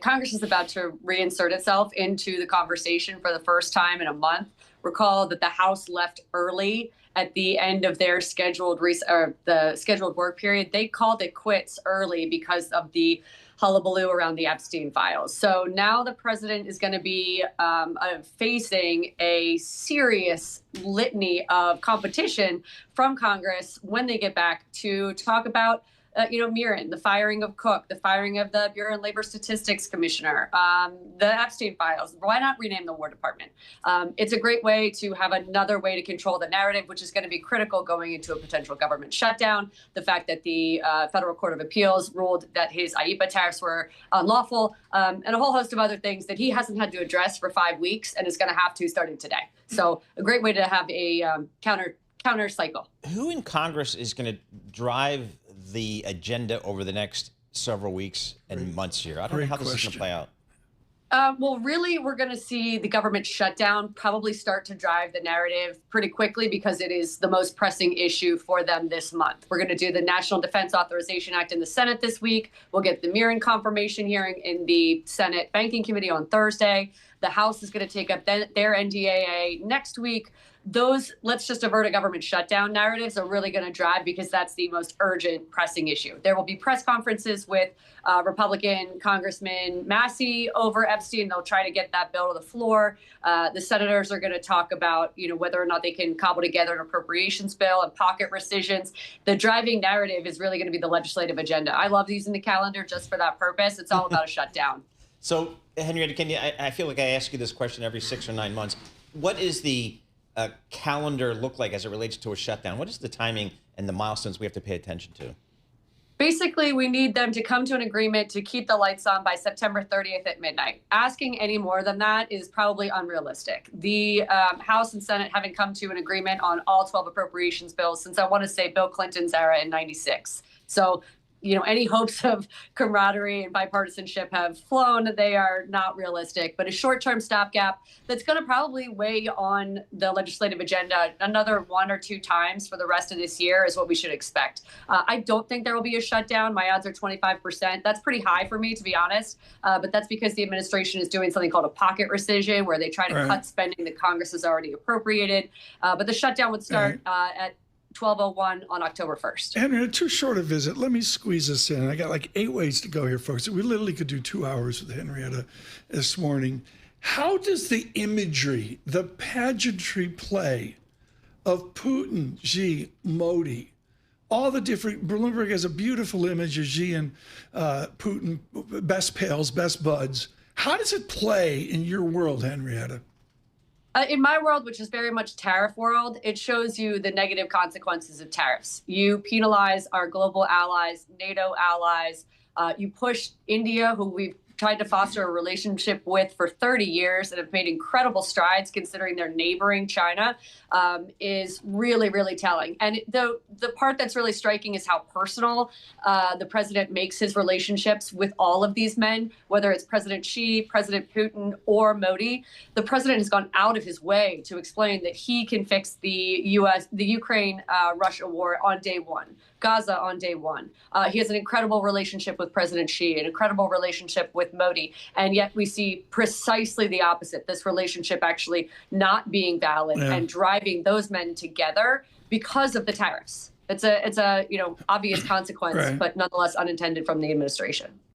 Congress is about to reinsert itself into the conversation for the first time in a month. Recall that the House left early at the end of their scheduled the scheduled work period. They called it quits early because of the hullabaloo around the Epstein files. So now the president is going to be facing a serious litany of competition from Congress when they get back to talk about Mirren, the firing of Cook, the firing of the Bureau of Labor Statistics Commissioner, the Epstein files. Why not rename the War Department? It's a great way to have another way to control the narrative, which is going to be critical going into a potential government shutdown. The fact that the Federal Court of Appeals ruled that his IEEPA tariffs were unlawful, and a whole host of other things that he hasn't had to address for 5 weeks and is going to have to starting today. So a great way to have a counter cycle. Who in Congress is going to drive the agenda over the next several weeks and months here? I don't know how this is going to play out. Well, really, we're going to see the government shutdown probably start to drive the narrative pretty quickly because it is the most pressing issue for them this month. We're going to do the National Defense Authorization Act in the Senate this week. We'll get the Mirren confirmation hearing in the Senate Banking Committee on Thursday. The House is going to take up their NDAA next week. Those let's just avert a government shutdown narratives are really going to drive because that's the most urgent pressing issue. There will be press conferences with Republican Congressman Massey over Epstein. They'll try to get that bill to the floor. The senators are going to talk about, whether or not they can cobble together an appropriations bill and pocket rescissions. The driving narrative is really going to be the legislative agenda. I love using the calendar just for that purpose. It's all about a shutdown. So, Henrietta, I feel like I ask you this question every 6 or 9 months. What is the calendar look like as it relates to a shutdown? What is the timing and the milestones we have to pay attention to? Basically, we need them to come to an agreement to keep the lights on by September 30th at midnight. Asking any more than that is probably unrealistic. The House and Senate haven't come to an agreement on all 12 appropriations bills since I want to say Bill Clinton's era in '96. So any hopes of camaraderie and bipartisanship have flown. They are not realistic, but a short-term stopgap that's going to probably weigh on the legislative agenda another 1 or 2 times for the rest of this year is what we should expect. I don't think there will be a shutdown. My odds are 25%. That's pretty high for me, to be honest, but that's because the administration is doing something called a pocket rescission where they try to cut spending that Congress has already appropriated. But the shutdown would start at 12:01 on October 1st. Henry, too short a visit. Let me squeeze this in. I got like 8 ways to go here, folks. We literally could do 2 hours with Henrietta this morning. How does the imagery, the pageantry play of Putin, Xi, Modi, all the different, Bloomberg has a beautiful image of Xi and Putin, best pals, best buds. How does it play in your world, Henrietta? In my world, which is very much tariff world, it shows you the negative consequences of tariffs. You penalize our global allies, NATO allies. You push India, who we've tried to foster a relationship with for 30 years and have made incredible strides considering they're neighboring China, is really, really telling. And the part that's really striking is how personal the president makes his relationships with all of these men, whether it's President Xi, President Putin, or Modi. The president has gone out of his way to explain that he can fix the Ukraine-Russia war on day one. Gaza on day one. He has an incredible relationship with President Xi, an incredible relationship with Modi, and yet we see precisely the opposite, this relationship actually not being valid and driving those men together because of the tariffs. It's a obvious consequence, but nonetheless unintended from the administration.